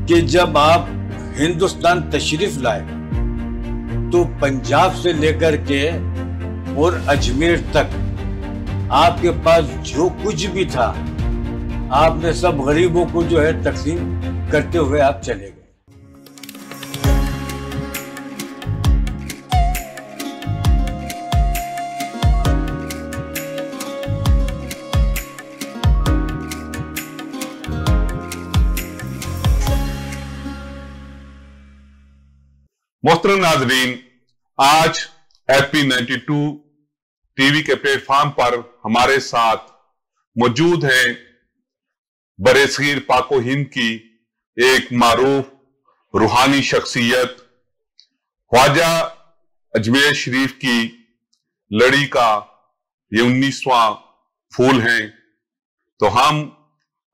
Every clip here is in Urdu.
کہ جب آپ ہندوستان تشریف لائے تو پنجاب سے لے کر کے اور اجمیر تک آپ کے پاس جو کچھ بھی تھا آپ نے سب غریبوں کو جو ہے تقسیم کرتے ہوئے آپ چلے گئے. محترم ناظرین، آج ایپی 92 ٹی وی کے پلیٹ فارم پر ہمارے ساتھ موجود ہیں برصغیر پاک و ہند کی ایک معروف روحانی شخصیت، خواجہ اجمیر شریف کی لڑی کا یہ 19واں پھول ہیں. تو ہم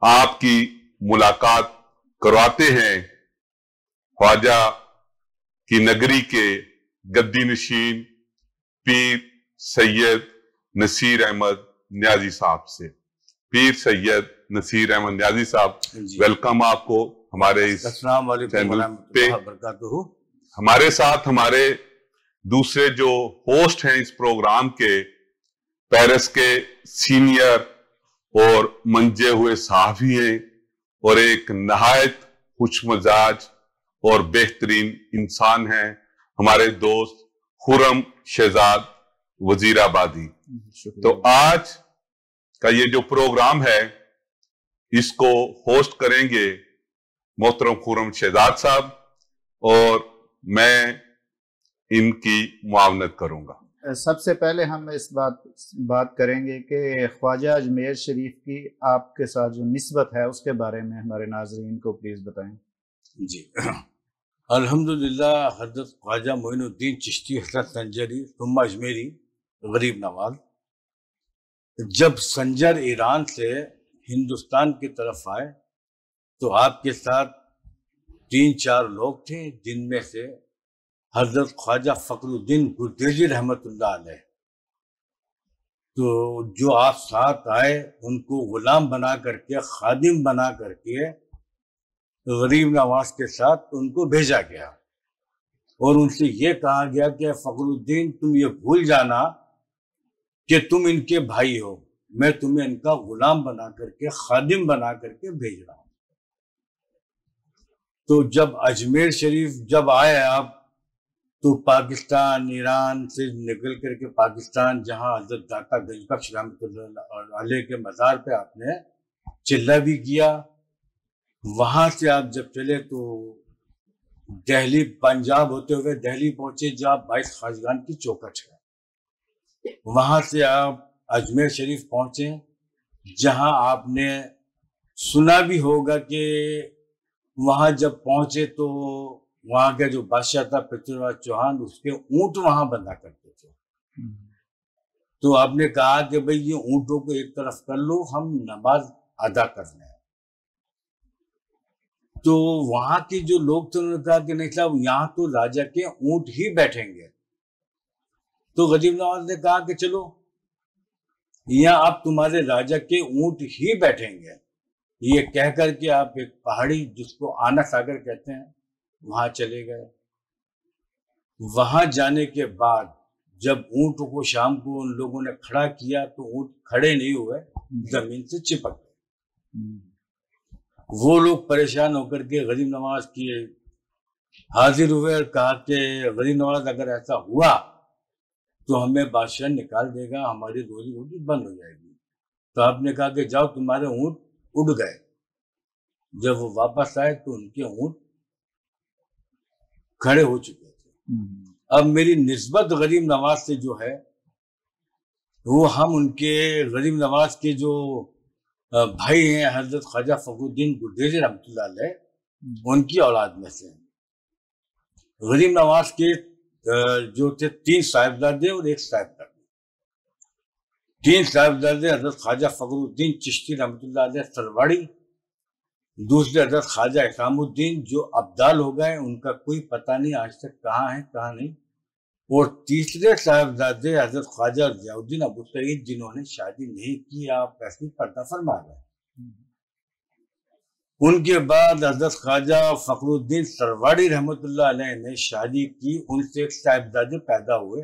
آپ کی ملاقات کرواتے ہیں خواجہ کی نگری کے گدی نشین پیر سید نصیر احمد نیازی صاحب سے. پیر سید نصیر احمد نیازی صاحب، ویلکم آپ کو ہمارے اس السلام علیکم ورحمۃ اللہ وبرکاتہ. ہمارے ساتھ ہمارے دوسرے جو ہوسٹ ہیں اس پروگرام کے، پیرس کے سینئر اور منجے ہوئے صحافی ہیں اور ایک نہایت خوش مزاج اور بہترین انسان ہیں، ہمارے دوست خرم شہزاد وزیر آبادی. تو آج کا یہ جو پروگرام ہے اس کو ہوسٹ کریں گے محترم خرم شہزاد صاحب اور میں ان کی معاونت کروں گا. سب سے پہلے ہم اس بات کریں گے کہ خواجہ اجمیر شریف کی آپ کے ساتھ جو نسبت ہے اس کے بارے میں ہمارے ناظرین کو پلیز بتائیں. جی، الحمدللہ حضرت خواجہ معین الدین چشتی حضرت سنجری ثم اجمیری غریب نواز جب سنجر ایران سے ہندوستان کی طرف آئے تو آپ کے ساتھ 3-4 لوگ تھے، جن میں سے حضرت خواجہ فخر الدین گردیزی رحمت اللہ علیہ. تو جو آپ ساتھ آئے ان کو غلام بنا کر کے، خادم بنا کر کے غریب نواز کے ساتھ ان کو بھیجا گیا اور ان سے یہ کہا گیا کہ فخر الدین تم یہ بھول جانا کہ تم ان کے بھائی ہو، میں تمہیں ان کا غلام بنا کر کے، خادم بنا کر کے بھیج رہا ہوں. تو جب اجمیر شریف جب آئے آپ تو پاکستان ایران سے نکل کر کے پاکستان جہاں حضرت داتا گنج بخش رحمۃ اللہ علیہ کے مزار پہ آپ نے چلہ بھی کیا، وہاں سے آپ جب چلے تو دہلی پنجاب ہوتے ہوئے دہلی پہنچے جہاں 22 خواجگان کی چوکٹ ہے. وہاں سے آپ اجمیر شریف پہنچے جہاں آپ نے سنا بھی ہوگا کہ وہاں جب پہنچے تو وہاں کا جو بادشاہ تھا پرتھوی راج چوہان اس کے اونٹ وہاں بندھا کرتے تھے. تو آپ نے کہا کہ بھئی یہ اونٹوں کو ایک طرف کر لو، ہم نماز ادا کر لیں. تو وہاں کے جو لوگ تھے انہوں نے کہا کہ نہیں صاحب یہاں تو راجا کے اونٹ ہی بیٹھیں گے. تو غریب نواز نے کہا کہ چلو یہاں آپ تمہارے راجا کے اونٹ ہی بیٹھیں گے. یہ کہہ کر کے آپ ایک پہاڑی جس کو آنا ساگر کہتے ہیں وہاں چلے گئے. وہاں جانے کے بعد جب اونٹ کو شام کو ان لوگوں نے کھڑا کیا تو اونٹ کھڑے نہیں ہوئے، زمین سے چپک گئے. وہ لوگ پریشان ہو کر کے غریب نواز کی حاضر ہوئے اور کہا کہ غریب نواز اگر ایسا ہوا تو ہمیں بادشاہ نکال دے گا، ہماری روزی روٹی بند ہو جائے گی. تو آپ نے کہا کہ جاؤ تمہارے اونٹ اڑ گئے. جب وہ واپس آئے تو ان کے اونٹ کھڑے ہو چکے تھے. اب میری نسبت غریب نواز سے جو ہے وہ ہم ان کے غریب نواز کے جو بھائی ہیں حضرت خواجہ فخر الدین گردیزی رحمۃ اللہ علیہ ان کی اولاد میں سے. غریب نواز کے جو تھے 3 صاحبزادے اور 1 صاحبزادی. 3 صاحبزادے حضرت خواجہ فخر الدین چشتی رحمۃ اللہ علیہ سرواڑی، دوسرے حضرت خواجہ احسام الدین جو ابدال ہو گئے، ان کا کوئی پتہ نہیں آج تک کہاں ہیں کہاں نہیں، اور تیسرے صاحبزادے حضرت خواجہ ضیاء الدین ابو سعید جنہوں نے شادی نہیں کی. آپ ایسی پردہ فرما گئے. ان کے بعد حضرت خواجہ فخر الدین سرواڑی رحمۃ اللہ علیہ نے شادی کی، ان سے ایک صاحبزادے پیدا ہوئے،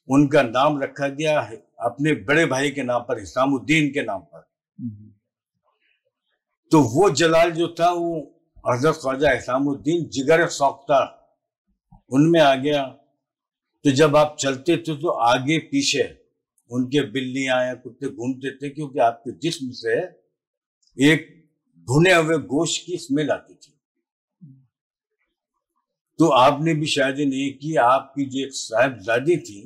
ان کا نام رکھا گیا اپنے بڑے بھائی کے نام پر، حسام الدین کے نام پر۔ تو وہ جلال جو تھا وہ حضرت خواجہ حسام الدین جگر سوختہ ان میں آ گیا۔ تو جب آپ چلتے تھے تو آگے پیچھے ان کے بلیاں یا کتے گھومتے تھے، کیونکہ آپ کے جسم سے ایک بھنے ہوئے گوشت کی اسمیل آتی تھی۔ تو آپ نے بھی شادی نہیں کی، آپ کی جو ایک صاحبزادی تھی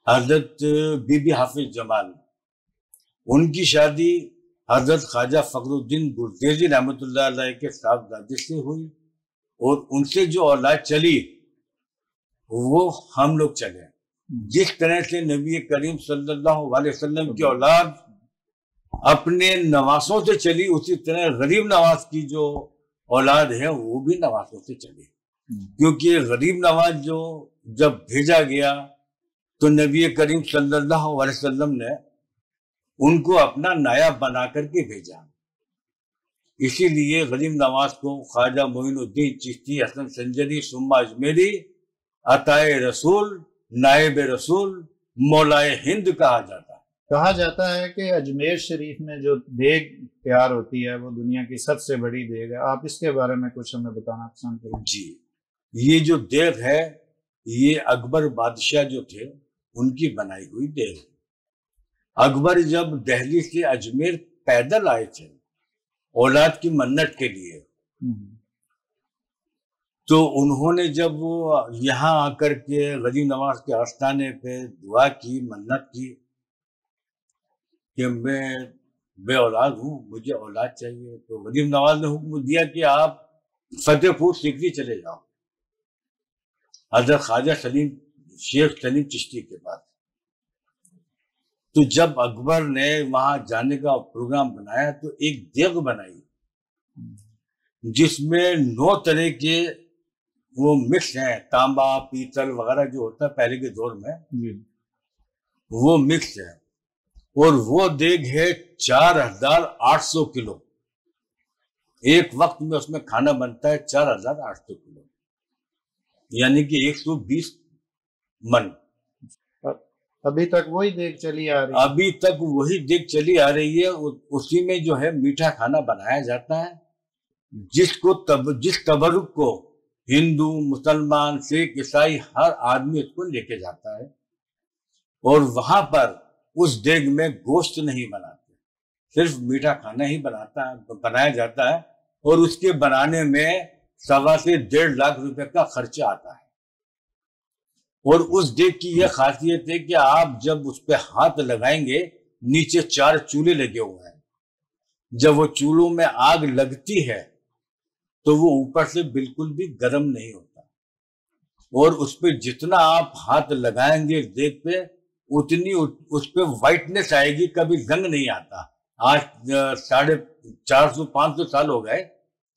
حضرت بی بی حافظ جمال، ان کی شادی حضرت خواجہ فخر الدین گردیزی رحمۃ اللہ علیہ کے صاحبزادے سے ہوئی، اور ان سے جو اولاد چلی وہ ہم لوگ چلے۔ جس طرح سے نبی کریم صلی اللہ علیہ وسلم کی اولاد اپنے نواسوں سے چلی، اسی طرح غریب نواز کی جو اولاد ہے وہ بھی نواسوں سے چلی، کیونکہ غریب نواز جو جب بھیجا گیا تو نبی کریم صلی اللہ علیہ وسلم نے ان کو اپنا نائب بنا کر کے بھیجا۔ اسی لیے غریب نواز کو خواجہ معین الدین چشتی حسن سنجری ثم اجمیری عطائے رسول نائب رسول مولائے ہند کہا جاتا ہے۔ کہا جاتا ہے کہ اجمیر شریف میں جو دیگ تیار ہوتی ہے وہ دنیا کی سب سے بڑی دیگ ہے، آپ اس کے بارے میں کچھ ہمیں بتانا پسند کریں؟ جی، یہ جو دیگ ہے یہ اکبر بادشاہ جو تھے ان کی بنائی ہوئی دیگ ہے۔ اکبر جب دہلی سے اجمیر پیدل آئے تھے اولاد کی منت کے لیے، تو انہوں نے جب وہ یہاں آ کر کے غریب نواز کے آستانے پہ دعا کی، منت کی کہ میں بے اولاد ہوں، مجھے اولاد چاہیے، تو غریب نواز نے حکم دیا کہ آپ فتح پور سیکری چلے جاؤ حضرت خواجہ سلیم شیخ سلیم چشتی کے پاس۔ تو جب اکبر نے وہاں جانے کا پروگرام بنایا تو ایک دیگ بنائی جس میں 9 طرح کے وہ مکس ہیں، تانبا پیتل وغیرہ جو ہوتا ہے پہلے کے دور میں وہ مکس ہے، اور وہ دیگ ہے 4800 کلو۔ ایک وقت میں اس میں کھانا بنتا ہے 4800 کلو، یعنی کہ 120 من۔ ابھی تک وہی دیگ چلی آ رہی ہے؟ ابھی تک وہی دیگ چلی آ رہی ہے، اسی میں جو ہے میٹھا کھانا بنایا جاتا ہے، جس تبرک کو ہندو مسلمان سکھ عیسائی ہر آدمی اس کو لے کے جاتا ہے، اور وہاں پر اس دیگ میں گوشت نہیں بناتے، صرف میٹھا کھانا ہی بنایا جاتا ہے، اور اس کے بنانے میں 1.25 سے 1.5 لاکھ روپے کا خرچہ آتا ہے۔ اور اس دیگ کی یہ خاصیت ہے کہ آپ جب اس پہ ہاتھ لگائیں گے، نیچے 4 چولہے لگے ہوئے ہیں، جب وہ چولہوں میں آگ لگتی ہے تو وہ اوپر سے بالکل بھی گرم نہیں ہوتا، اور اس پہ جتنا آپ ہاتھ لگائیں گے دیگ پہ اتنی اس پہ وائٹنس آئے گی، کبھی زنگ نہیں آتا۔ آج 450-500 سال ہو گئے،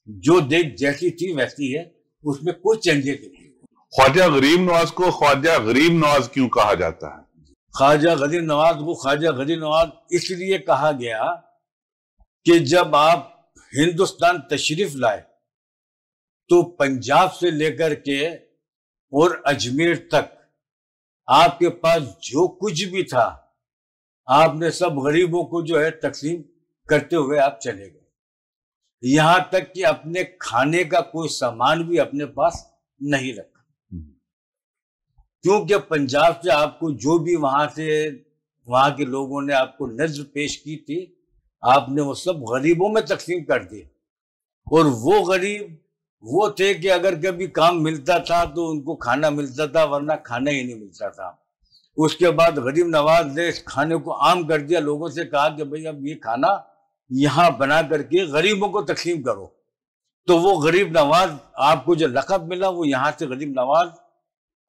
جو دیگ جیسی تھی ویسی ہے، اس میں کوئی چینجز نہیں۔ خواجہ غریب نواز کو خواجہ غریب نواز کیوں کہا جاتا ہے؟ خواجہ غریب نواز کو خواجہ غریب نواز اس لیے کہا گیا کہ جب آپ ہندوستان تشریف لائے تو پنجاب سے لے کر کے اور اجمیر تک آپ کے پاس جو کچھ بھی تھا آپ نے سب غریبوں کو جو ہے تقسیم کرتے ہوئے آپ چلے گئے، یہاں تک کہ اپنے کھانے کا کوئی سامان بھی اپنے پاس نہیں رکھا، کیونکہ پنجاب سے آپ کو جو بھی وہاں کے لوگوں نے آپ کو نذر پیش کی تھی، آپ نے وہ سب غریبوں میں تقسیم کر دی، اور وہ غریب وہ تھے کہ اگر کبھی کام ملتا تھا تو ان کو کھانا ملتا تھا، ورنہ کھانا ہی نہیں ملتا تھا۔ اس کے بعد غریب نواز نے اس کھانے کو عام کر دیا، لوگوں سے کہا کہ بھئی اب یہ کھانا یہاں بنا کر کے غریبوں کو تقسیم کرو، تو وہ غریب نواز آپ کو جو لقب ملا وہ یہاں سے غریب نواز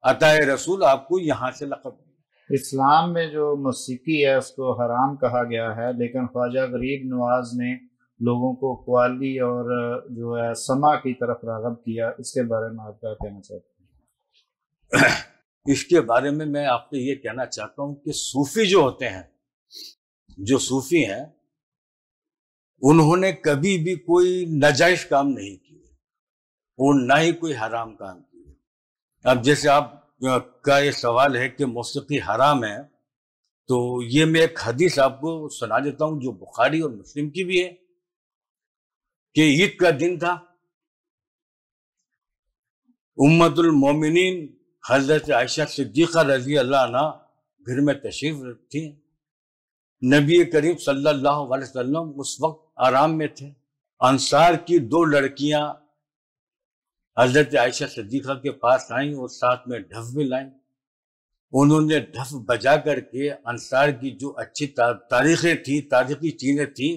عطائے رسول آپ کو یہاں سے لقب ملا۔ اسلام میں جو موسیقی ہے اس کو حرام کہا گیا ہے، لیکن خواجہ غریب نواز نے لوگوں کو قوالی اور جو ہے سما کی طرف راغب کیا، اس کے بارے میں آپ کیا کہنا چاہتے ہیں؟ اس کے بارے میں آپ سے یہ کہنا چاہتا ہوں کہ صوفی جو ہوتے ہیں، جو صوفی ہیں انہوں نے کبھی بھی کوئی ناجائز کام نہیں کیے اور نہ ہی کوئی حرام کام کیے. اب جیسے آپ کا یہ سوال ہے کہ موسیقی حرام ہے، تو یہ میں ایک حدیث آپ کو سنا دیتا ہوں جو بخاری اور مسلم کی بھی ہے، کہ عید کا دن تھا، امت المومنین حضرت عائشہ صدیقہ رضی اللہ عنہ گھر میں تشریف تھی. نبی کریم صلی اللہ علیہ وسلم اس وقت آرام میں تھے. انصار کی 2 لڑکیاں حضرت عائشہ صدیقہ کے پاس آئیں اور ساتھ میں ڈھف بھی لائیں. انہوں نے ڈھف بجا کر کے انصار کی جو اچھی تاریخی چیزیں تھیں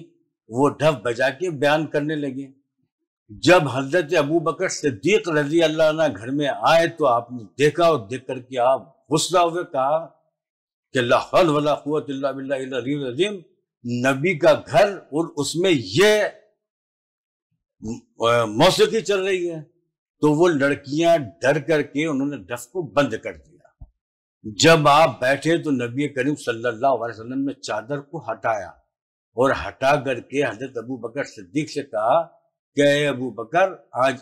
وہ ڈھف بجا کے بیان کرنے لگے. جب حضرت ابو بکر صدیق رضی اللہ عنہ گھر میں آئے تو آپ نے دیکھا اور دیکھ کر کے آپ غصہ ہوئے کہا کہ لا حول ولا قوت الا باللہ العلی العظیم، نبی کا گھر اور اس میں یہ موسیقی چل رہی ہے. تو وہ لڑکیاں ڈر کر کے انہوں نے ڈف کو بند کر دیا. جب آپ بیٹھے تو نبی کریم صلی اللہ علیہ وسلم نے چادر کو ہٹایا اور ہٹا کر کے حضرت ابو بکر صدیق سے کہا کہ اے ابو بکر، آج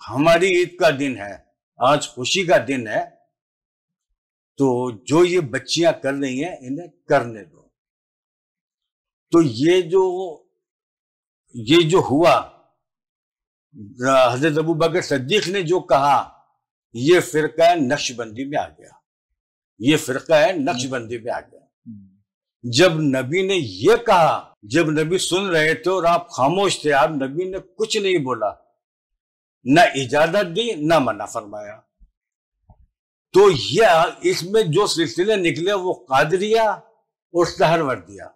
ہماری عید کا دن ہے، آج خوشی کا دن ہے، تو جو یہ بچیاں کر رہی ہیں انہیں کرنے دو. تو یہ جو ہوا، حضرت ابو بکر صدیق نے جو کہا یہ فرقہ نقش بندی میں آ گیا، یہ فرقہ ہے نقش بندی میں آ گیا. جب نبی نے یہ کہا، جب نبی سن رہے تھے اور آپ خاموش تھے، آپ نبی نے کچھ نہیں بولا، نہ اجازت دی نہ منع فرمایا. تو یہ اس میں جو سلسلے نکلے وہ قادریہ اور سہروردیہ.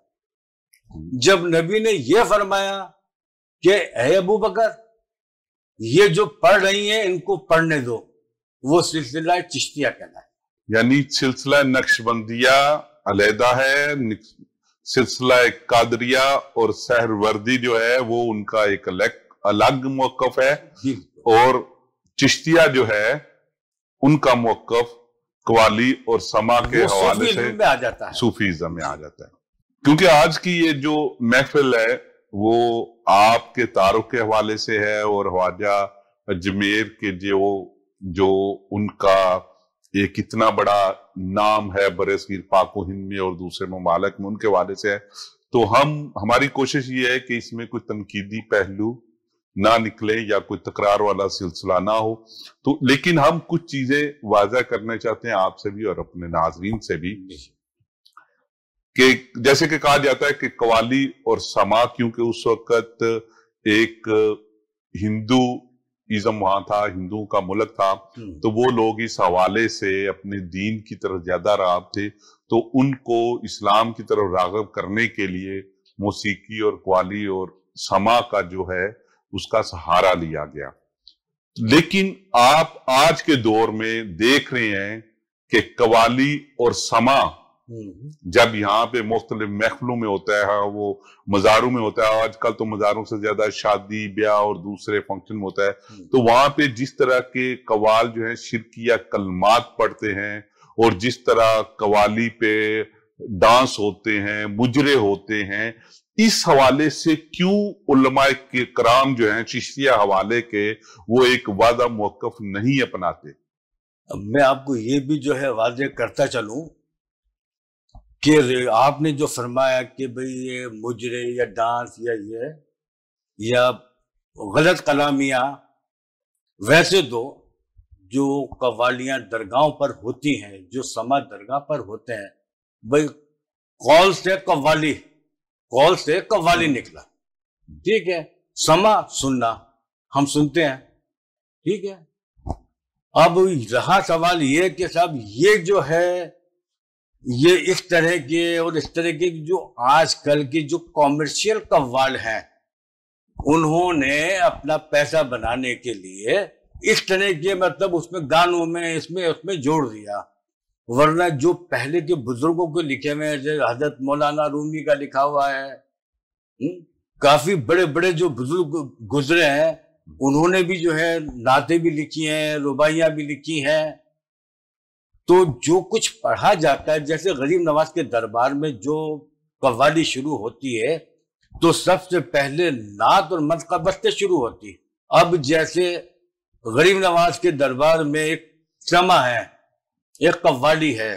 جب نبی نے یہ فرمایا کہ اے ابو بکر، یہ جو پڑھ رہی ہیں ان کو پڑھنے دو، وہ سلسلہ چشتیہ کہنا ہے. یعنی سلسلہ نقش بندیہ علیحدہ ہے، سلسلہ قادریہ اور سہروردی جو ہے وہ ان کا ایک الگ موقف ہے، اور چشتیہ جو ہے ان کا موقف قوالی اور سما کے حوالے سے صوفیزم میں آ جاتا ہے. کیونکہ آج کی یہ جو محفل ہے وہ آپ کے تعارف کے حوالے سے ہے، اور خواجہ اجمیر کے جو ان کا ایک اتنا بڑا نام ہے برصغیر پاک و ہند میں اور دوسرے ممالک میں، ان کے حوالے سے ہے. تو ہماری کوشش یہ ہے کہ اس میں کوئی تنقیدی پہلو نہ نکلے یا کوئی تکرار والا سلسلہ نہ ہو. تو لیکن ہم کچھ چیزیں واضح کرنا چاہتے ہیں آپ سے بھی اور اپنے ناظرین سے بھی، کہ جیسے کہ کہا جاتا ہے کہ قوالی اور سما، کیونکہ اس وقت ایک ہندو ازم وہاں تھا، ہندوؤں کا ملک تھا، تو وہ لوگ اس حوالے سے اپنے دین کی طرف زیادہ راغب تھے. تو ان کو اسلام کی طرف راغب کرنے کے لیے موسیقی اور قوالی اور سما کا جو ہے اس کا سہارا لیا گیا. لیکن آپ آج کے دور میں دیکھ رہے ہیں کہ قوالی اور سما جب یہاں پہ مختلف محفلوں میں ہوتا ہے، وہ مزاروں میں ہوتا ہے، آج کل تو مزاروں سے زیادہ شادی بیاہ اور دوسرے فنکشن میں ہوتا ہے، تو وہاں پہ جس طرح کے قوال جو ہیں شرکیہ کلمات پڑھتے ہیں، اور جس طرح قوالی پہ ڈانس ہوتے ہیں، مجرے ہوتے ہیں، اس حوالے سے کیوں علماء کرام جو ہیں چشتیہ حوالے کے وہ ایک وعدہ موقف نہیں اپناتے؟ میں آپ کو یہ بھی جو ہے واضح کرتا چلوں کہ آپ نے جو فرمایا کہ بھئی یہ مجرے یا ڈانس یا غلط کلامیاں، ویسے تو جو قوالیاں درگاہوں پر ہوتی ہیں، جو سما درگاہ پر ہوتے ہیں، بھئی قول سے قوالی نکلا، ٹھیک ہے، سما سننا ہم سنتے ہیں، ٹھیک ہے. اب رہا سوال یہ کہ صاحب یہ جو ہے یہ اس طرح کے جو آج کل کے جو کامرشل قوال ہیں، انہوں نے اپنا پیسہ بنانے کے لیے اس طرح کے مطلب اس میں گانوں میں اس میں جوڑ دیا. ورنہ جو پہلے کے بزرگوں کو لکھے ہوئے ہیں، جیسے حضرت مولانا رومی کا لکھا ہوا ہے، کافی بڑے بڑے جو بزرگ گزرے ہیں انہوں نے بھی جو ہے نعتیں بھی لکھی ہیں، رباعیاں بھی لکھی ہیں. تو جو کچھ پڑھا جاتا ہے، جیسے غریب نواز کے دربار میں جو قوالی شروع ہوتی ہے تو سب سے پہلے نعت اور مدح کا بستے شروع ہوتی. اب جیسے غریب نواز کے دربار میں ایک سما ہے، ایک قوالی ہے،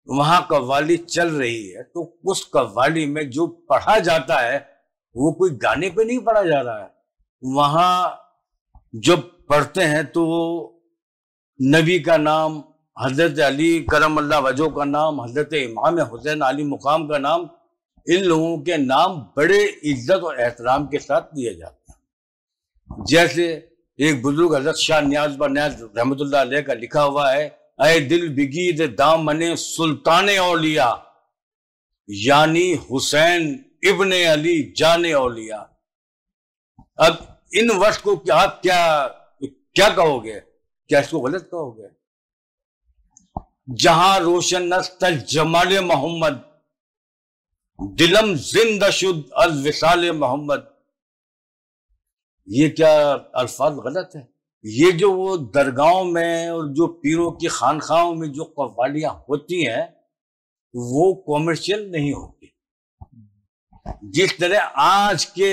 وہاں قوالی چل رہی ہے، تو اس قوالی میں جو پڑھا جاتا ہے وہ کوئی گانے پہ نہیں پڑھا جا رہا ہے. وہاں جب پڑھتے ہیں تو وہ نبی کا نام، حضرت علی کرم اللہ وجہہ کا نام، حضرت امام حسین علی مقام کا نام، ان لوگوں کے نام بڑے عزت اور احترام کے ساتھ لیے جاتے ہیں. جیسے ایک بزرگ حضرت شاہ نیاز بر نیاز رحمۃ اللہ علیہ کا لکھا ہوا ہے، اے دل بگید دامن سلطان اولیاء، یعنی حسین ابن علی جان اولیاء. اب ان وقت کو آپ کیا کہو گے؟ کیا اس کو غلط کہو گے؟ جہاں روشن است جمال محمد، دلم زندہ شد از وصال محمد. یہ کیا الفاظ غلط ہے؟ یہ جو وہ درگاہوں میں اور جو پیروں کی خانخواہوں میں جو قوالیاں ہوتی ہیں وہ کمرشل نہیں ہوتی. جس طرح آج کے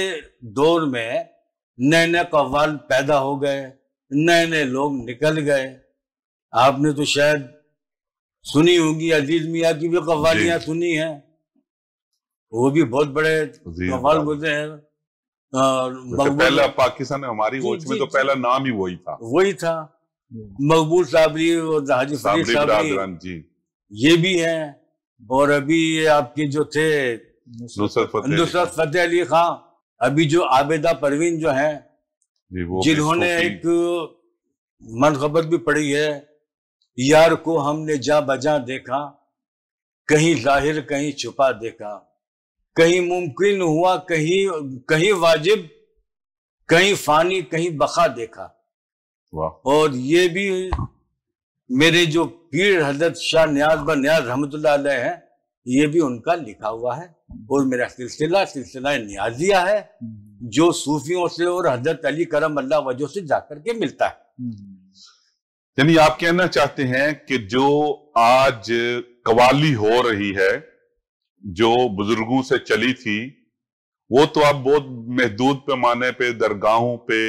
دور میں نئے نئے قوال پیدا ہو گئے، نئے نئے لوگ نکل گئے. آپ نے تو شاید سنی ہوگی، عزیز میاں کی بھی قوالیاں سنی ہیں، وہ بھی بہت بڑے قوال ہوتے ہیں. پہلا پاکستان ہماری واچ میں تو پہلا نام ہی وہی تھا. مقبول صابری اور حاجی فرید صابری یہ بھی ہیں. اور ابھی آپ کے جو تھے نصرت فتح علی خان، ابھی جو عابدہ پروین جو ہیں، جنہوں نے ایک منقبت بھی پڑھی ہے، یار کو ہم نے جا بجا دیکھا، کہیں ظاہر کہیں چھپا دیکھا، کہیں ممکن ہوا کہیں واجب، کہیں فانی کہیں بقا دیکھا. اور یہ بھی میرے جو پیر حضرت شاہ نیاز بر نیاز رحمۃ اللہ علیہ ہے، یہ بھی ان کا لکھا ہوا ہے. اور میرا سلسلہ نیازیہ ہے جو صوفیوں سے اور حضرت علی کرم اللہ وجہ سے جا کر کے ملتا ہے. یعنی آپ کہنا چاہتے ہیں کہ جو آج قوالی ہو رہی ہے جو بزرگوں سے چلی تھی، وہ تو اب بہت محدود پیمانے پہ درگاہوں پہ،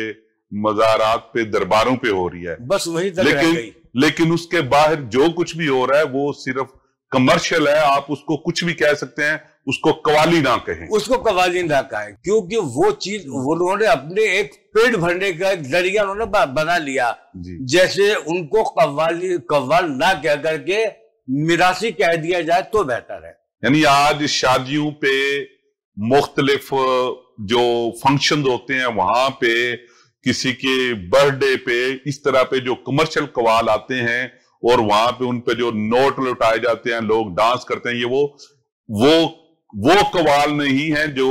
مزارات پہ، درباروں پہ ہو رہی ہے. بس وہی تک رہ گئی. لیکن اس کے باہر جو کچھ بھی ہو رہا ہے وہ صرف کمرشل ہے. آپ اس کو کچھ بھی کہہ سکتے ہیں، اس کو قوالی نہ کہیں. اس کو قوالی نہ کہیں، کیونکہ وہ چیز انہوں نے اپنے ایک پیٹ بھرنے کا ایک ذریعہ انہوں نے بنا لیا. جیسے ان کو قوال نہ کہہ کر کے میراثی کہہ دیا جائے تو بہتر ہے. یعنی آج شادیوں پہ، مختلف جو فنکشن ہوتے ہیں وہاں پہ، کسی کے برتھ ڈے پہ، اس طرح پہ جو کمرشل قوال آتے ہیں اور وہاں پہ ان پہ جو نوٹ لٹائے جاتے ہیں، لوگ ڈانس کرتے ہیں، یہ وہ قوال نہیں ہیں جو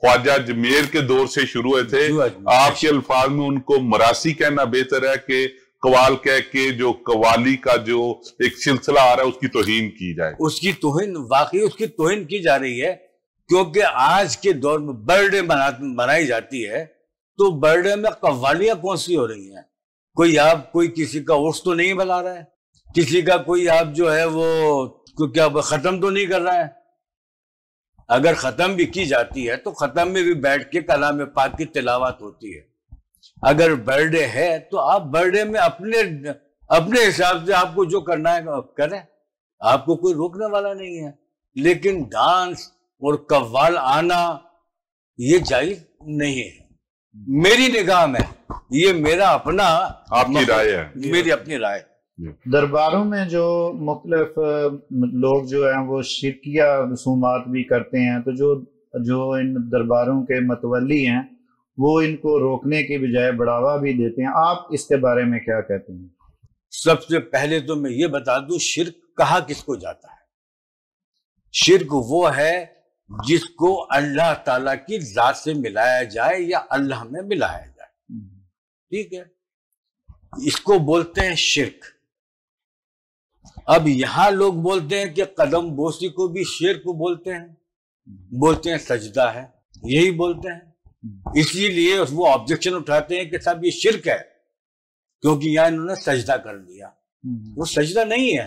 خواجہ اجمیر کے دور سے شروع ہوئے تھے. آپ کے الفاظ میں ان کو مراثی کہنا بہتر ہے کہ قوال کہہ کے جو قوالی کا جو ایک سلسلہ آ رہا ہے اس کی توہین کی جائے. اس کی توہین، واقعی اس کی توہین کی جا رہی ہے. کیونکہ آج کے دور میں برتھ ڈے منائی جاتی ہے تو برتھ ڈے میں قوالیاں کون سی ہو رہی ہیں؟ کوئی کسی کا عرس تو نہیں بنا رہا ہے، کسی کا کوئی آپ جو ہے وہ کیا ختم تو نہیں کر رہا ہے. اگر ختم بھی کی جاتی ہے تو ختم میں بھی بیٹھ کے کلام پاک کی تلاوت ہوتی ہے. اگر برتھ ڈے ہے تو آپ برتھ ڈے میں اپنے حساب سے آپ کو جو کرنا ہے کریں، آپ کو کوئی روکنے والا نہیں ہے. لیکن ڈانس اور قوال آنا یہ جائز نہیں ہے میری نگاہ میں. یہ میرا اپنا، آپ کی رائے ہے، میری اپنی رائے. درباروں میں جو مختلف لوگ جو ہیں وہ شرکیہ رسومات بھی کرتے ہیں، تو جو ان درباروں کے متولی ہیں وہ ان کو روکنے کی بجائے بڑھاوا بھی دیتے ہیں. آپ اس کے بارے میں کیا کہتے ہیں؟ سب سے پہلے تو میں یہ بتا دوں، شرک کہا کس کو جاتا ہے؟ شرک وہ ہے جس کو اللہ تعالیٰ کی ذات سے ملایا جائے یا اللہ میں ملایا جائے. ٹھیک ہے، اس کو بولتے ہیں شرک. اب یہاں لوگ بولتے ہیں کہ قدم بوسی کو بھی شرک بولتے ہیں سجدہ ہے، یہی بولتے ہیں. اسی لیے وہ آبجیکشن اٹھاتے ہیں کہ صاحب یہ شرک ہے کیونکہ یہاں انہوں نے سجدہ کر دیا. وہ سجدہ نہیں ہے،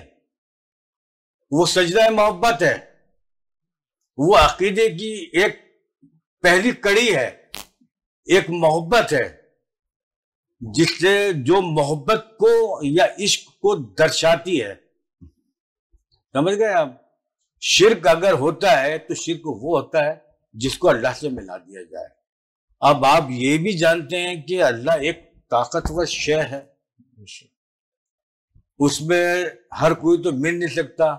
وہ سجدہ محبت ہے. وہ عقیدے کی ایک پہلی کڑی ہے، ایک محبت ہے جس سے جو محبت کو یا عشق کو درشاتی ہے. سمجھ گئے آپ؟ شرک اگر ہوتا ہے تو شرک وہ ہوتا ہے جس کو اللہ سے ملا دیا جائے. اب آپ یہ بھی جانتے ہیں کہ اللہ ایک طاقتور شے ہے، اس میں ہر کوئی تو مل نہیں سکتا.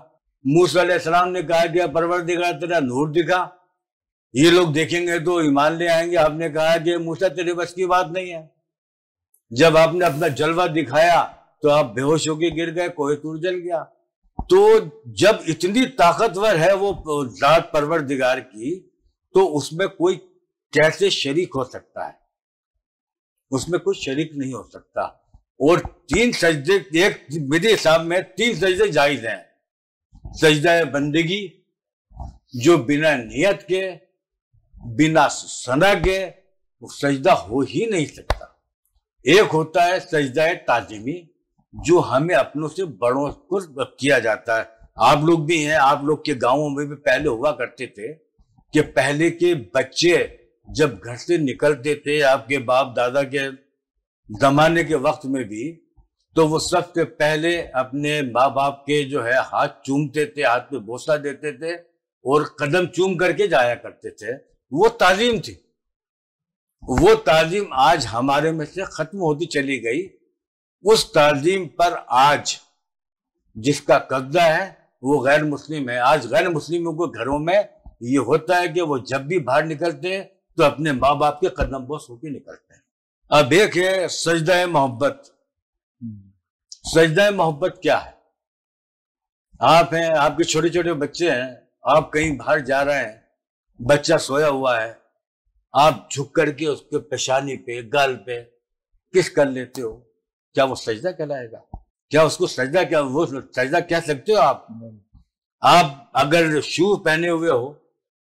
موسیٰ علیہ السلام نے کہا کہ پروردگار تیرا نور دکھا، یہ لوگ دیکھیں گے تو ایمان لے آئیں گے. آپ نے کہا کہ موسیٰ تیرے بس کی بات نہیں ہے. جب آپ نے اپنا جلوہ دکھایا تو آپ بے ہوش ہو کے گر گئے، کوہ طور جل گیا. تو جب اتنی طاقتور ہے وہ ذات پروردگار کی، تو اس میں کوئی کیسے شریک ہو سکتا ہے؟ اس میں کوئی شریک نہیں ہو سکتا. اور 3 سجدے، ایک میرے حساب میں 3 سجدے جائز ہیں. سجدہ بندگی جو بنا نیت کے، بنا ثنا کے وہ سجدہ ہو ہی نہیں سکتا. ایک ہوتا ہے سجدہ تعظیمی جو ہمیں اپنوں سے بڑوں کو کیا جاتا ہے. آپ لوگ بھی ہیں، آپ لوگ کے گاؤں میں بھی پہلے ہوا کرتے تھے کہ پہلے کے بچے جب گھر سے نکلتے تھے آپ کے باپ دادا کے زمانے کے وقت میں بھی، تو وہ سب سے پہلے اپنے ماں باپ کے جو ہے ہاتھ چومتے تھے، ہاتھ پہ بوسہ دیتے تھے اور قدم چوم کر کے جایا کرتے تھے. وہ تعظیم تھی. وہ تعظیم آج ہمارے میں سے ختم ہوتی چلی گئی. اس تعظیم پر آج جس کا قبضہ ہے وہ غیر مسلم ہے. آج غیر مسلموں کو گھروں میں یہ ہوتا ہے کہ وہ جب بھی باہر نکلتے ہیں تو اپنے ماں باپ کے قدم بوس ہو کے نکلتے ہیں. اب ایک ہے سجدہ محبت. سجدہ محبت کیا ہے؟ آپ ہیں، آپ کے چھوٹے چھوٹے بچے ہیں، آپ کہیں باہر جا رہے ہیں، بچہ سویا ہوا ہے، آپ جھک کر کے اس کے پیشانی پہ، گال پہ کس کر لیتے ہو. کیا وہ سجدہ کہلائے گا؟ کیا اس کو سجدہ، کیا وہ سجدہ کہہ سکتے ہو آپ؟ آپ اگر شو پہنے ہوئے ہو،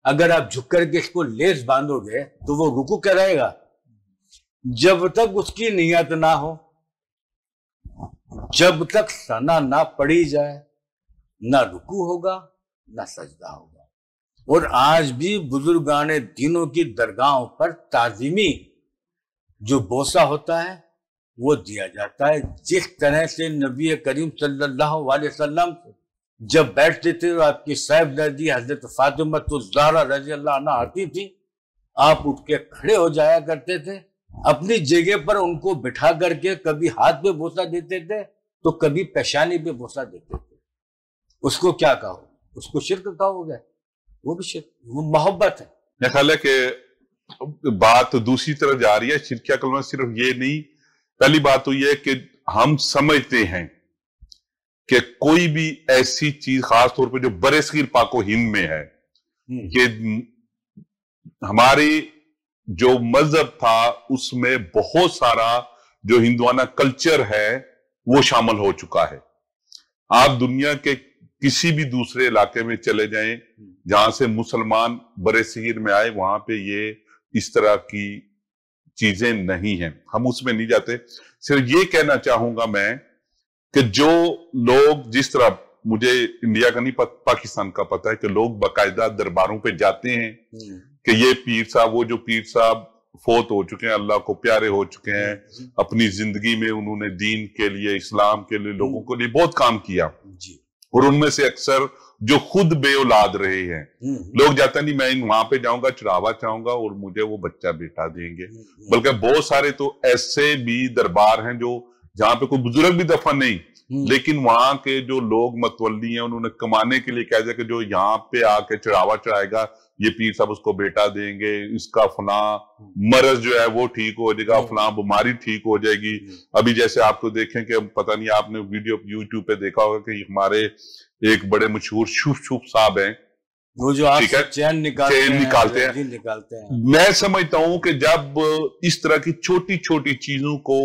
اگر آپ جھک کر کے اس کو لیس باندھو گے تو وہ رکوع کہلائے گا؟ جب تک اس کی نیت نہ ہو، جب تک ثنا نہ پڑھی جائے، نہ رکوع ہوگا نہ سجدہ ہوگا. اور آج بھی بزرگان دینوں کی درگاہوں پر تعظیمی جو بوسہ ہوتا ہے وہ دیا جاتا ہے. جس طرح سے نبی کریم صلی اللہ علیہ وسلم جب بیٹھتے تھے اور آپ کی صاحبزادی حضرت فاطمہ الزہرا رضی اللہ عنہا آتی تھی، آپ اٹھ کے کھڑے ہو جایا کرتے تھے، اپنی جگہ پر ان کو بٹھا کر کے کبھی ہاتھ پہ بوسہ دیتے تھے تو کبھی پیشانی پہ بوسہ دیتے تھے. اس کو کیا کہو؟ اس کو شرک کہو گے؟ وہ بھی شرک، وہ محبت ہے. میرا خیال ہے کہ بات دوسری طرف جا رہی ہے. شرکیہ کلمہ صرف یہ نہیں، پہلی بات تو یہ کہ ہم سمجھتے ہیں کہ کوئی بھی ایسی چیز خاص طور پہ جو برصغیر پاک و ہند میں ہے کہ ہماری جو مذہب تھا اس میں بہت سارا جو ہندوانہ کلچر ہے وہ شامل ہو چکا ہے. آپ دنیا کے کسی بھی دوسرے علاقے میں چلے جائیں جہاں سے مسلمان برصغیر میں آئے، وہاں پہ یہ اس طرح کی چیزیں نہیں ہیں. ہم اس میں نہیں جاتے. صرف یہ کہنا چاہوں گا میں کہ جو لوگ، جس طرح مجھے انڈیا کا نہیں پاکستان کا پتہ ہے کہ لوگ باقاعدہ درباروں پہ جاتے ہیں کہ یہ پیر صاحب، وہ جو پیر صاحب فوت ہو چکے ہیں، اللہ کو پیارے ہو چکے ہیں، اپنی زندگی میں انہوں نے دین کے لیے، اسلام کے لیے، لوگوں کے لیے بہت کام کیا، اور ان میں سے اکثر جو خود بے اولاد رہے ہیں، لوگ جاتا نہیں میں وہاں پہ جاؤں گا، چڑھاوا چاہوں گا اور مجھے وہ بچہ بیٹا دیں گے. بلکہ بہت سارے تو ایسے بھی دربار ہیں جو جہاں پہ کوئی بزرگ بھی دفن نہیں، لیکن وہاں کے جو لوگ متولی ہیں انہوں نے کمانے کے لیے کہہ دیا کہ جو یہاں پہ آ کے چڑھاوا چڑھائے گا یہ پیر صاحب اس کو بیٹا دیں گے، اس کا فلاں مرض جو ہے وہ ٹھیک ہو جائے گا، فلاں بیماری ٹھیک ہو جائے گی. ابھی جیسے آپ کو دیکھیں کہ پتہ نہیں آپ نے ویڈیو یوٹیوب پہ دیکھا ہوگا کہ ہمارے ایک بڑے مشہور شوف صاحب ہیں، وہ جو چین نکالتے ہیں. میں سمجھتا ہوں کہ جب اس طرح کی چھوٹی چھوٹی چیزوں کو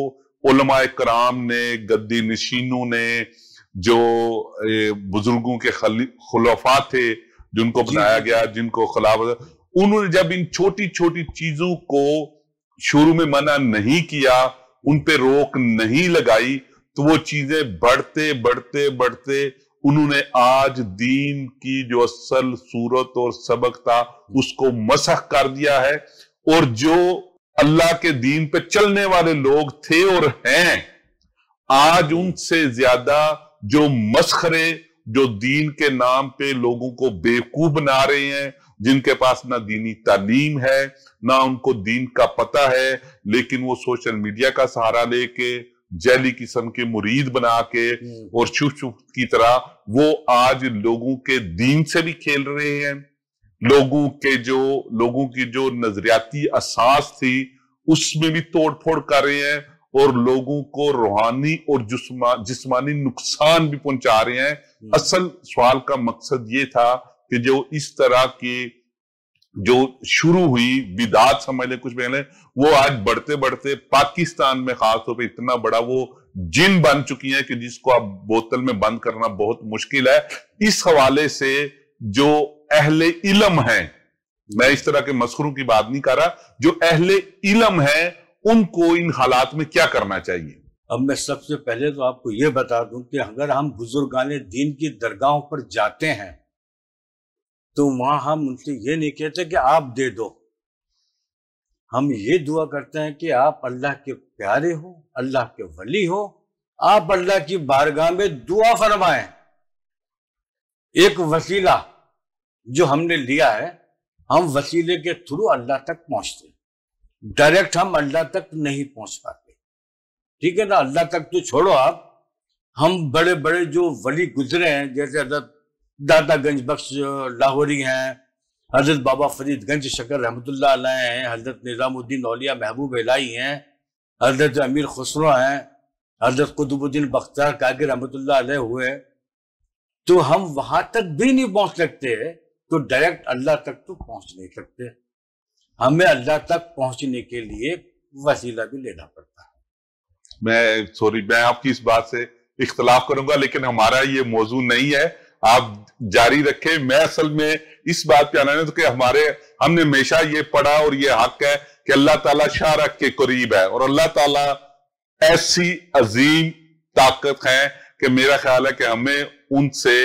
علماء کرام نے، گدی نشینوں نے، جو بزرگوں کے خلفاء تھے جن کو بنایا گیا، جن کو خلافت، انہوں نے جب ان چھوٹی چھوٹی چیزوں کو شروع میں منع نہیں کیا، ان پہ روک نہیں لگائی، تو وہ چیزیں بڑھتے بڑھتے بڑھتے انہوں نے آج دین کی جو اصل صورت اور سبق تھا اس کو مسخ کر دیا ہے، اور جو اللہ کے دین پہ چلنے والے لوگ تھے اور ہیں آج ان سے زیادہ جو مسخرے، جو دین کے نام پہ لوگوں کو بیوقوف بنا رہے ہیں، جن کے پاس نہ دینی تعلیم ہے نہ ان کو دین کا پتہ ہے، لیکن وہ سوشل میڈیا کا سہارا لے کے جیلی قسم کے مرید بنا کے اور چپ کی طرح وہ آج لوگوں کے دین سے بھی کھیل رہے ہیں، لوگوں کی جو نظریاتی اساس تھی اس میں بھی توڑ پھوڑ کر رہے ہیں، اور لوگوں کو روحانی اور جسمانی نقصان بھی پہنچا رہے ہیں۔ اصل سوال کا مقصد یہ تھا کہ جو اس طرح کی جو شروع ہوئی بدعات سمجھ لیں کچھ پہلے، وہ آج بڑھتے بڑھتے پاکستان میں خاص طور پہ اتنا بڑا وہ جن بن چکی ہیں کہ جس کو اب بوتل میں بند کرنا بہت مشکل ہے۔ اس حوالے سے جو اہل علم ہیں، میں اس طرح کے مسخروں کی بات نہیں کر رہا، جو اہل علم ہیں ان کو ان حالات میں کیا کرنا چاہیے؟ اب میں سب سے پہلے تو آپ کو یہ بتا دوں کہ اگر ہم بزرگان دین کی درگاہوں پر جاتے ہیں تو وہاں ہم ان سے یہ نہیں کہتے کہ آپ دے دو، ہم یہ دعا کرتے ہیں کہ آپ اللہ کے پیارے ہو، اللہ کے ولی ہو، آپ اللہ کی بارگاہ میں دعا فرمائیں۔ ایک وسیلہ جو ہم نے لیا ہے، ہم وسیلے کے تھرو اللہ تک پہنچتے ہیں، ڈائریکٹ ہم اللہ تک نہیں پہنچ پاتے، ٹھیک ہے نا؟ اللہ تک تو چھوڑو آپ، ہم بڑے بڑے جو ولی گزرے ہیں، جیسے حضرت داتا گنج بخش لاہوری ہیں، حضرت بابا فرید گنج شکر رحمۃ اللہ علیہ ہیں، حضرت نظام الدین اولیاء محبوب الہی ہیں، حضرت امیر خسرو ہیں، حضرت قطب الدین بختیار کاکی رحمۃ اللہ علیہ ہوئے، تو ہم وہاں تک بھی نہیں پہنچ سکتے، تو ڈائریکٹ اللہ تک تو پہنچ نہیں سکتے، ہمیں اللہ تک پہنچنے کے لیے وسیلہ بھی لینا پڑتا ہے۔ میں آپ کی اس بات سے اختلاف کروں گا، لیکن ہمارا یہ موضوع نہیں ہے، آپ جاری رکھیں۔ میں اصل میں اس بات پہ آنا ہے کہ ہم نے ہمیشہ یہ پڑھا اور یہ حق ہے کہ اللہ تعالیٰ شارک کے قریب ہے، اور اللہ تعالیٰ ایسی عظیم طاقت ہے کہ میرا خیال ہے کہ ہمیں ان سے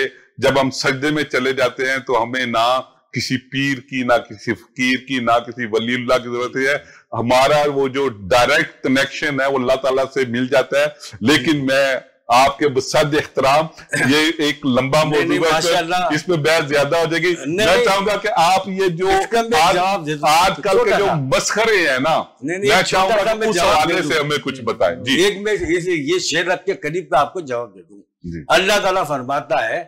جب ہم سجدے میں چلے جاتے ہیں تو ہمیں نہ کسی پیر کی، نہ کسی فقیر کی، نہ کسی ولی اللہ کی ضرورت ہے، ہمارا وہ جو ڈائریکٹ کنیکشن ہے وہ اللہ تعالیٰ سے مل جاتا ہے۔ لیکن میں آپ کے بصد احترام، یہ ایک لمبا موضوع ہے، اس میں بحث زیادہ ہو جائے گی، میں چاہوں گا کہ آپ یہ جو آج کل کے جو مسخرے ہیں نا، میں چاہوں گا کہ اس حوالے سے ہمیں کچھ بتائیں۔ جی ایک میں یہ شعر رکھ کے قریب پہ آپ کو جواب دے دوں۔ اللہ تعالیٰ فرماتا ہے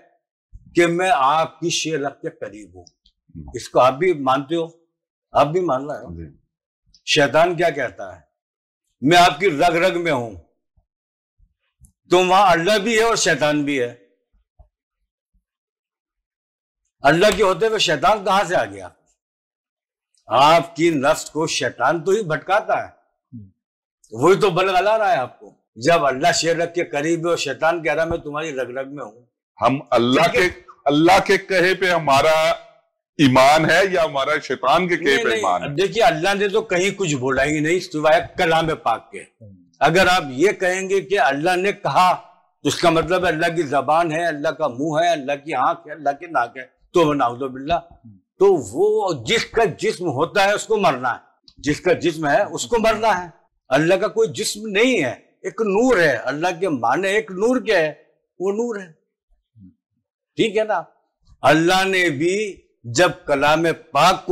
کہ میں آپ کی شعر رکھ کے قریب ہوں، اس کو آپ بھی مانتے ہو، آپ بھی مان رہے ہو۔ شیطان کیا کہتا ہے؟ میں آپ کی رگ رگ میں ہوں، تو وہاں اللہ بھی ہے اور شیطان بھی ہے۔ اللہ کے ہوتے ہوئے شیطان کہاں سے آ گیا؟ آپ کی نفس کو شیطان تو ہی بھٹکاتا ہے، وہی تو بلغلا رہا ہے آپ کو۔ جب اللہ شعر رکھ کے قریب ہے اور شیطان کہہ رہا میں تمہاری رگ رگ میں ہوں، ہم اللہ کے کہے پہ ہمارا ایمان ہے یا ہمارا شیطان کے کہے پہ ایمان ہے؟ دیکھیے اللہ نے تو کہیں کچھ بولا ہی نہیں سوائے کلام پاک کے۔ اگر آپ یہ کہیں گے کہ اللہ نے کہا تو اس کا مطلب ہے اللہ کی زبان ہے، اللہ کا منہ ہے، اللہ کی آنکھ ہے، اللہ کی ناک ہے، تو نعوذ باللہ، تو وہ جس کا جسم ہوتا ہے اس کو مرنا ہے، جس کا جسم ہے اس کو مرنا ہے۔ اللہ کا کوئی جسم نہیں ہے، ایک نور ہے، اللہ کے معنی ایک نور کیا ہے؟ وہ نور ہے، ٹھیک ہے نا؟ اللہ نے بھی جب کلام پاک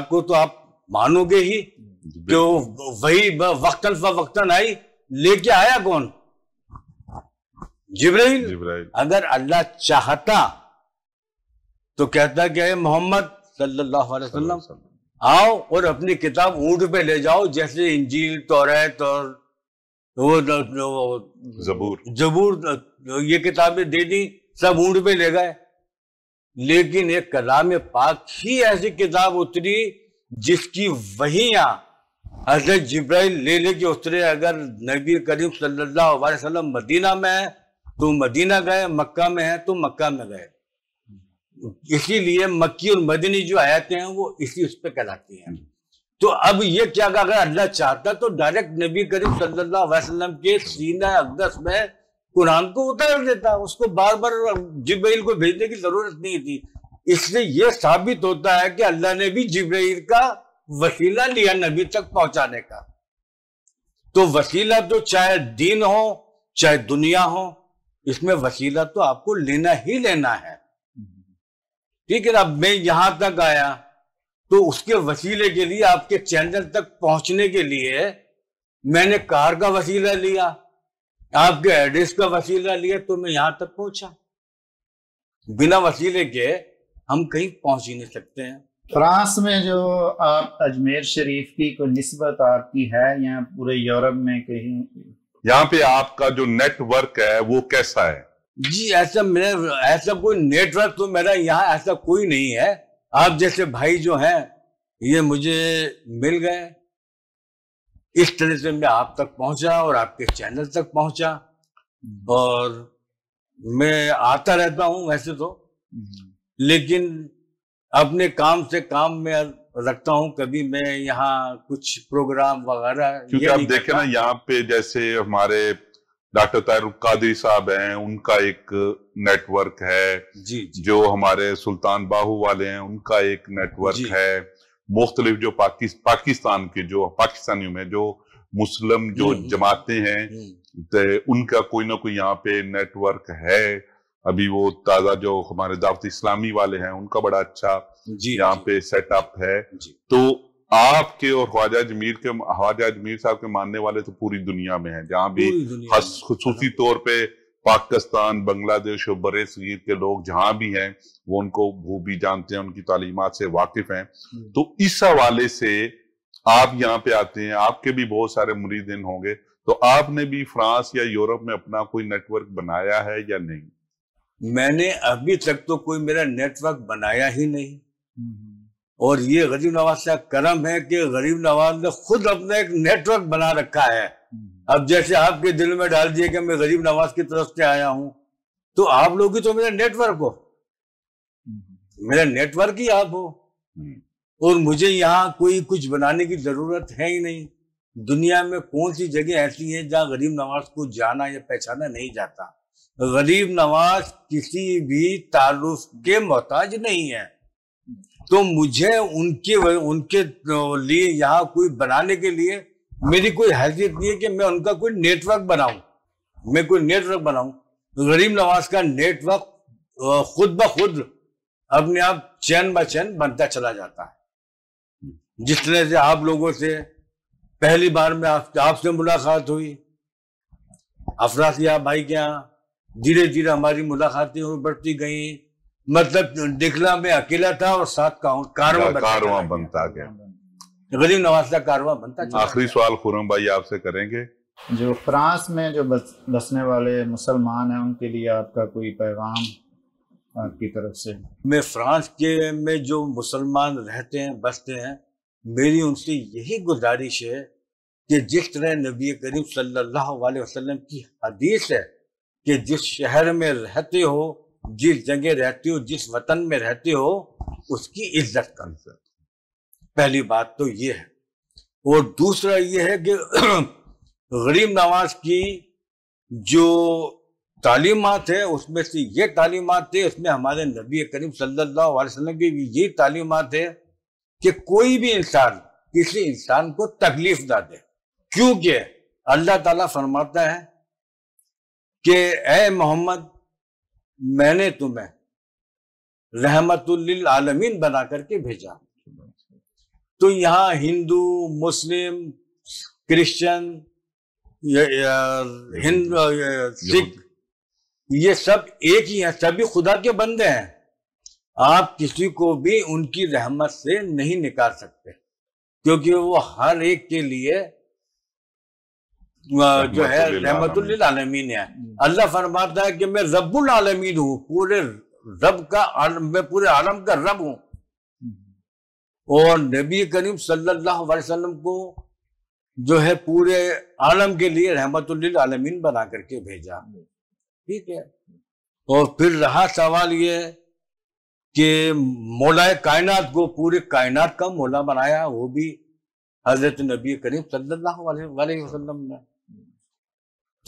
کو تو آپ مانو گے ہی، جو وہی وقتاً فوقتاً آئی، لے کے آیا کون؟ جبرائیل۔ اگر اللہ چاہتا تو کہتا کہ اے محمد صلی اللہ علیہ وسلم آؤ اور اپنی کتاب اونٹ پہ لے جاؤ، جیسے انجیل، توریت اور زبور یہ کتابیں دے دی، سب اونٹ پہ لے گئے۔ لیکن ایک کلام پاک ہی ایسی کتاب اتری جس کی وحیاں حضرت جبرائیل لے کے اترے۔ اگر نبی کریم صلی اللہ علیہ وسلم مدینہ میں ہے تو مدینہ گئے، مکہ میں ہے تو مکہ میں گئے۔ اسی لیے مکی اور مدنی جو آیتیں ہیں وہ اسی اس پہ کہلاتی ہیں۔ تو اب یہ کیا کہ اگر اللہ چاہتا تو ڈائریکٹ نبی کریم صلی اللہ علیہ وسلم کے سینہ اقدس میں قرآن کو اتار دیتا. اس کو بار بار جبرائیل کو بھیجنے کی ضرورت نہیں تھی. اس سے یہ ثابت ہوتا ہے کہ اللہ نے بھی جبرائیل کا وسیلہ لیا نبی تک پہنچانے کا. تو وسیلہ تو چاہے دین ہو چاہے دنیا ہو، اس میں وسیلہ تو آپ کو لینا ہی لینا ہے. ٹھیک ہے نا. اب میں یہاں تک آیا تو اس کے وسیلے کے لیے، آپ کے چینل تک پہنچنے کے لیے میں نے کار کا وسیلہ لیا، آپ کے ایڈریس کا وسیلہ لیا، تو میں یہاں تک پہنچا. بنا وسیلے کے ہم کہیں پہنچ ہی نہیں سکتے ہیں. فرانس میں جو آپ اجمیر شریف کی کوئی نسبت آپ کی ہے یا پورے یورپ میں کہیں؟ یہاں پہ آپ کا جو نیٹ ورک ہے وہ کیسا ہے؟ جی ایسا کوئی نیٹ ورک تو میرا یہاں ایسا کوئی نہیں ہے. آپ جیسے بھائی جو ہیں یہ مجھے مل گئے، اس طرح سے میں آپ تک پہنچا اور آپ کے چینل تک پہنچا. اور میں آتا رہتا ہوں ویسے تو، لیکن اپنے کام سے کام میں رکھتا ہوں. کبھی میں یہاں کچھ پروگرام وغیرہ، کیونکہ آپ دیکھیں نا یہاں پہ جیسے ہمارے ڈاکٹر طاہر القادری صاحب ہیں، ان کا ایک نیٹ ورک ہے. جی جو ہمارے سلطان باہو والے ہیں ان کا ایک نیٹ ورک ہے. مختلف جو پاکستان کے جو پاکستانیوں میں جو مسلم جو جماعتیں ہیں ان کا کوئی نہ کوئی یہاں پہ نیٹ ورک ہے. ابھی وہ تازہ جو ہمارے دعوت اسلامی والے ہیں ان کا بڑا اچھا یہاں پہ سیٹ اپ ہے. تو آپ کے اور خواجہ اجمیر صاحب کے ماننے والے تو پوری دنیا میں ہیں، جہاں بھی خصوصی طور پہ پاکستان، بنگلہ دیش اور برے صغیر کے لوگ جہاں بھی ہیں وہ ان کو وہ بھی جانتے ہیں، ان کی تعلیمات سے واقف ہیں. تو اس حوالے سے آپ یہاں پہ آتے ہیں، آپ کے بھی بہت سارے مریدین ہوں گے، تو آپ نے بھی فرانس یا یورپ میں اپنا کوئی نیٹ ورک بنایا ہے یا نہیں؟ میں نے ابھی تک تو کوئی میرا نیٹ ورک بنایا ہی نہیں. اور یہ غریب نواز کا کرم ہے کہ غریب نواز نے خود اپنا ایک نیٹ ورک بنا رکھا ہے. اب جیسے آپ کے دل میں ڈال دیے کہ میں غریب نواز کی طرف سے آیا ہوں، تو آپ لوگ ہی تو میرا نیٹ ورک ہو، میرا نیٹ ورک ہی آپ ہو. اور مجھے یہاں کوئی کچھ بنانے کی ضرورت ہے ہی نہیں. دنیا میں کون سی جگہ ایسی ہیں جہاں غریب نواز کو جانا یا پہچانا نہیں جاتا. غریب نواز کسی بھی تعارف کے محتاج نہیں ہے. تو مجھے ان کے لیے یہاں کوئی بنانے کے لیے میری کوئی حیثیت نہیں ہے کہ میں ان کا کوئی نیٹ ورک بناؤں. غریب نواز کا نیٹ ورک خود بخود اپنے آپ چین با چین بنتا چلا جاتا ہے. جس طرح سے آپ لوگوں سے پہلی بار میں آپ سے ملاقات ہوئی افراسیاب بھائی کے یہاں، دھیرے دھیرے ہماری ملاقاتیں بڑھتی گئیں. مطلب دکھلا میں اکیلا تھا اور ساتھ کارواں بنتا گیا. غریب نواز کا کارواں بنتا چلا. آخری سوال خرم بھائی آپ سے کریں گے. جو فرانس میں جو بسنے والے مسلمان ہیں ان کے لیے آپ کا کوئی پیغام آپ کی طرف سے؟ میں فرانس میں جو مسلمان رہتے ہیں بستے ہیں، میری ان سے یہی گزارش ہے کہ جس طرح نبی کریم صلی اللہ علیہ وسلم کی حدیث ہے کہ جس شہر میں رہتے ہو، جس جگہ رہتے ہو، جس وطن میں رہتے ہو، اس کی عزت کر. پہلی بات تو یہ ہے. اور دوسرا یہ ہے کہ غریب نواز کی جو تعلیمات ہے اس میں سے یہ تعلیمات ہے، اس میں ہمارے نبی کریم صلی اللہ علیہ وسلم کی بھی یہ تعلیمات ہے کہ کوئی بھی انسان کسی انسان کو تکلیف نہ دے. کیونکہ اللہ تعالیٰ فرماتا ہے کہ اے محمد میں نے تمہیں رحمت للعالمین بنا کر کے بھیجا. تو یہاں ہندو، مسلم، کرسچن، سکھ، یہ سب ایک ہی ہیں، سبھی خدا کے بندے ہیں. آپ کسی کو بھی ان کی رحمت سے نہیں نکال سکتے، کیونکہ وہ ہر ایک کے لیے جو ہے رحمت للعالمین ہے. اللہ فرماتا ہے کہ میں رب العالمین ہوں، پورے رب کا میں پورے عالم کا رب ہوں. اور نبی کریم صلی اللہ علیہ وسلم کو جو ہے پورے عالم کے لیے رحمت للعالمین بنا کر کے بھیجا. ٹھیک ہے. اور پھر رہا سوال یہ کہ مولا کائنات کو پورے کائنات کا مولا بنایا، وہ بھی حضرت نبی کریم صلی اللہ علیہ وسلم نے.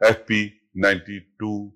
FP92